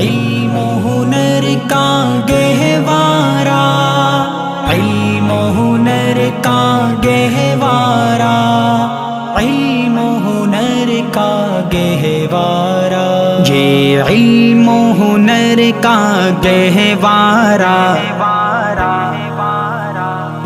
علم و ہنر کا گہوارہ، علم و ہنر کا گہوارہ، علم و ہنر کا گہوارہ، یہ علم و ہنر کا گہوارہ،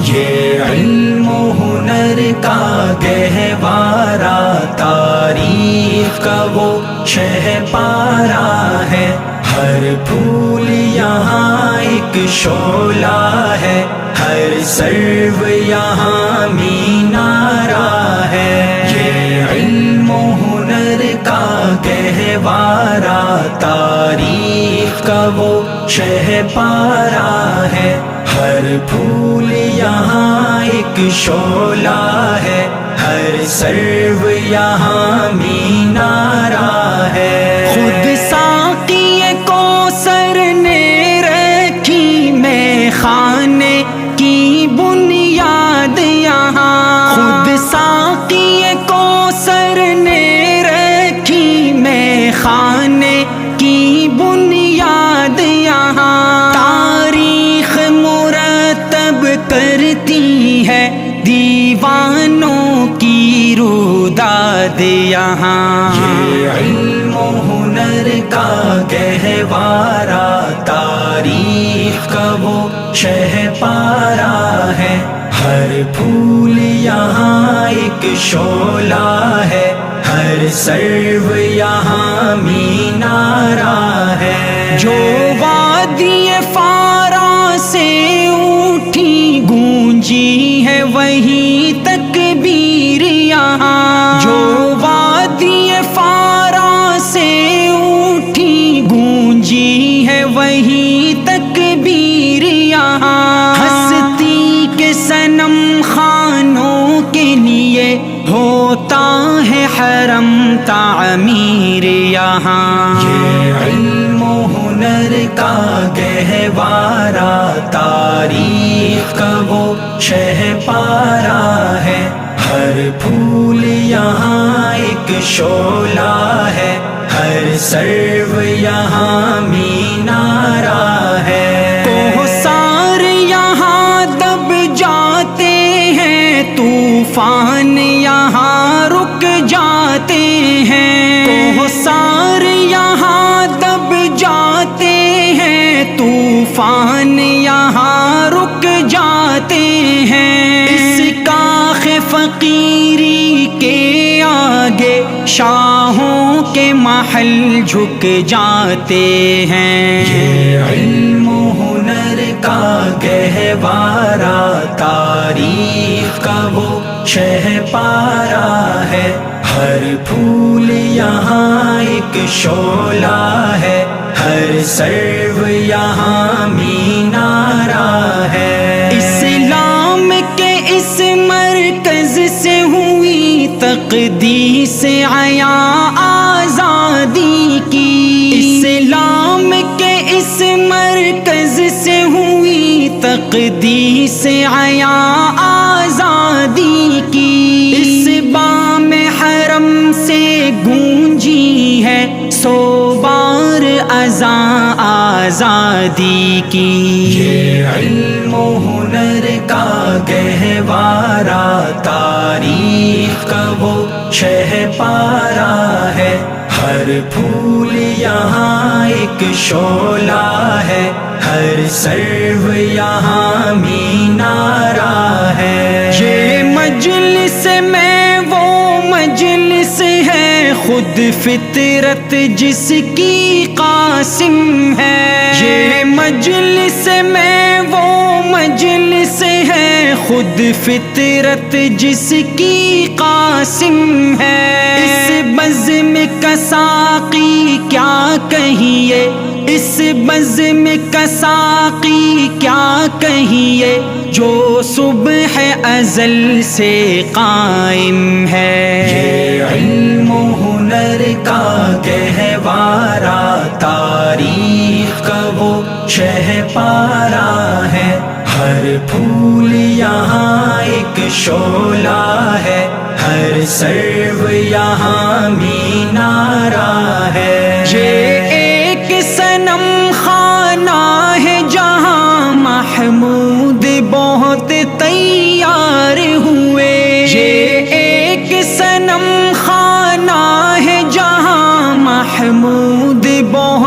یہ علم و ہنر کا گہوارہ، تاریخ کا وہ شہ پارہ ہے، ہر پھول یہاں ایک شعلہ ہے، ہر سرو یہاں مینارہ ہے، یہ علم و ہنر کا گہوارہ، تاریخ کا وہ شہ پارہ ہے، ہر پھول یہاں ایک شعلہ ہے، ہر سرو یہاں مینارہ ہے، خود ساقی کوثر نے رکھی میں خانے کی بنیاد یہاں، خود ساقی کوثر نے رکھی میں خانے کی بنیاد یہاں، تاریخ مرتب کرتی ہے دیوانوں کی روداد یہاں، یہ علم و ہنر کا گہوارہ، تاریخ کا وہ شہ پارہ ہے، ہر پھول یہاں ایک شعلہ ہے، ہر سرو یہاں مینارہ ہے، جو وادی فارا سے اٹھی گونجی ہے وہی تکبیر یہاں، جو وادی فارا سے اٹھی گونجی ہے وہی تکبیر یہاں، ہستی کے صنم خانوں کے لیے ہوتا ہے حرم تعمیر یہاں، یہ علم و ہنر کا گہوارہ، تاریخ کا وہ شہ پارہ ہے، ہر پھول یہاں ایک شعلہ ہے، ہر سرو یہاں مینارہ ہے، کوثر یہاں دب جاتے ہیں، طوفان یہاں رک جاتے ہیں، کوثر یہاں دب جاتے ہیں، طوفان یہاں رک جاتے ہیں، اس کاخ فقیری کے آگے شاہوں کے محل جھک جاتے ہیں، یہ علم و ہنر کا گہوارہ، تاریخ کا وہ شہ پارہ ہے، ہر پھول یہاں ایک شعلہ ہے، ہر سرو یہاں مینارہ ہے، اسلام کے اس مرکز سے ہوئی تقدیس عیاں آزادی کی، اسلام کے اس مرکز سے ہوئی تقدیس عیاں آزادی کی، اس بام حرم سے گونجی ہے سو بار اذاں آزادی کی، یہ علم و ہنر کا گہوارہ، تاریخ کا وہ شہ پارہ ہے، ہر پھول یہاں ایک شعلہ ہے، ہر سرو یہاں مینارہ ہے، یہ مجلس میں وہ مجلس ہے خود فطرت جس کی قاسم ہے، یہ مجلس میں وہ مجلس ہے خود فطرت جس کی قاسم ہے، اس بزم کا ساقی کیا کہیے، اس بزم کا ساقی کیا کہیے، جو صبح ازل سے قائم ہے، یہ علم و ہنر کا گہوارہ، تاریخ کا وہ شہ پارہ ہے، ہر پھول یہاں ایک شعلہ ہے، ہر سرو یہاں مینارہ ہے، یہ ایک سنم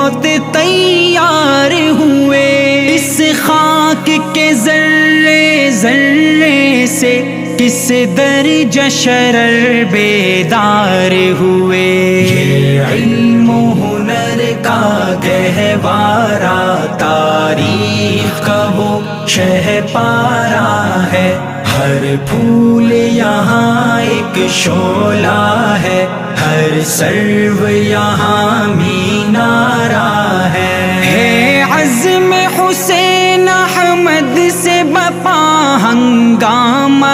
بہت تیار ہوئے، اس خاک کے ذرے ذرے سے کس درجہ شرر بیدار ہوئے۔ یہ علم و ہنر کا گہوارہ تاریخ کا وہ شہ پارا ہے، ہر پھول یہاں ایک شعلہ ہے، ہر سرو یہاں مینارہ ہے۔ عزم حسین احمد سے بپا ہنگامہ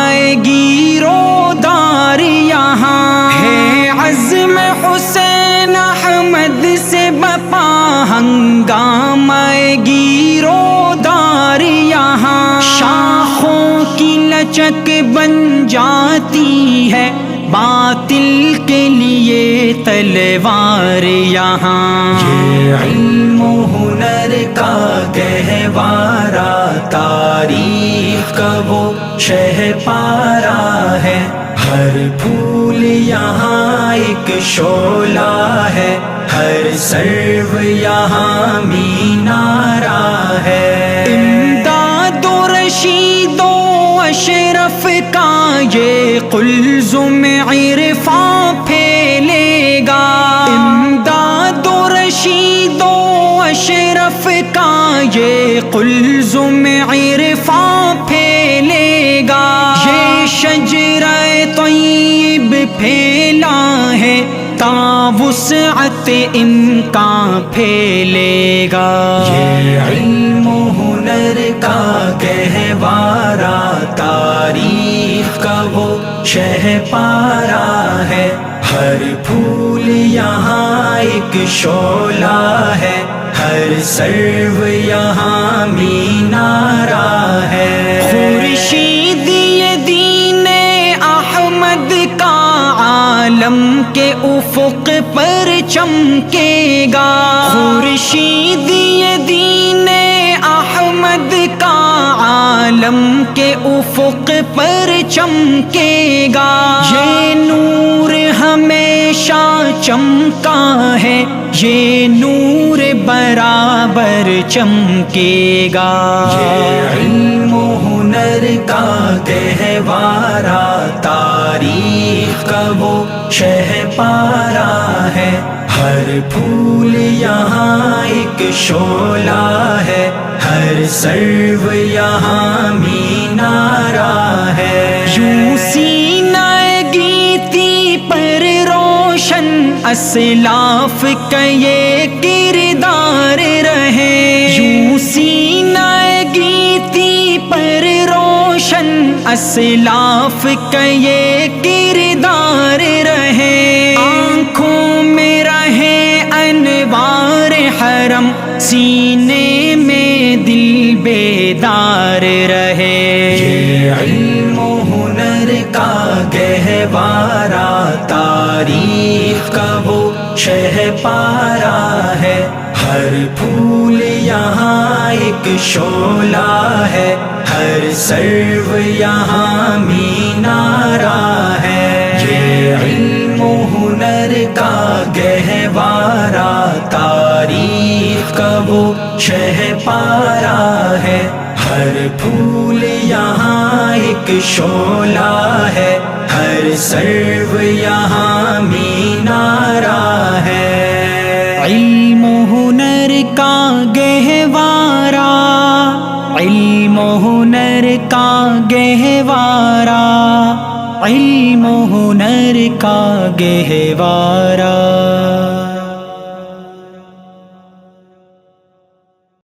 گیرو دار یہاں ہے، عزم حسین احمد سے بپا ہنگامہ گیرو دار یہاں، شاخوں کی لچک بن جاتی ہے باطل کے لیے تلوار یہاں۔ یہ علم و ہنر کا گہوارہ تاریخ کا وہ شہ پارا ہے، ہر پھول یہاں ایک شعلہ ہے، ہر سرو یہاں مینارہ ہے۔ امداد و رشید و اشرف کا یہ قلزم عرفاں پھیلے گا، امداد و رشید و اشرف کا یہ قلزم عرفاں پھیلے گا، یہ شجرہ طیب پھیلا ہے تا وسعت امکان پھیلے گا۔ یہ علم و ہنر کا گہوارہ تاریخ کا وہ شہ پارا ہے، ہر پھول یہاں ایک شعلہ ہے، ہر سرو یہاں مینارہ ہے۔ خورشید یہ دین احمد کا عالم کے افق پر چمکے گا، خورشید یہ دین احمد کا عالم کے افق پر چمکے گا، یہ نور ہمیشہ چمکا ہے، یہ نور برابر چمکے گا۔ یہ علم و ہنر کا گہوارہ تاریخ کا وہ شہ پارا ہے، ہر پھول یہاں ایک شعلہ ہے، ہر سرو یہاں مینارہ ہے۔ یوں سینہ گیتی پر روشن اسلاف کا یہ کردار رہے، یوں سینہ گیتی پر روشن اسلاف کا یہ کردار رہے، آنکھوں میں رہے انوار حرم، سینے میں دل بیدار رہے۔ یہ علم و ہنر کا گہوارہ تاریخ کا وہ شہ پارا ہے، ہر پھول یہاں ایک شعلہ ہے، ہر سرو یہاں مینارہ ہے۔ یہ علم و ہنر کا گہوارہ تاریخ کا وہ شہ پارا ہے، ہر پھول یہاں ایک شعلہ ہے، ہر سرو یہاں مینارہ ہے۔ علم و ہنر کا گہوارہ، علم و ہنر کا گہوارہ، علم و ہنر کا گہوارہ۔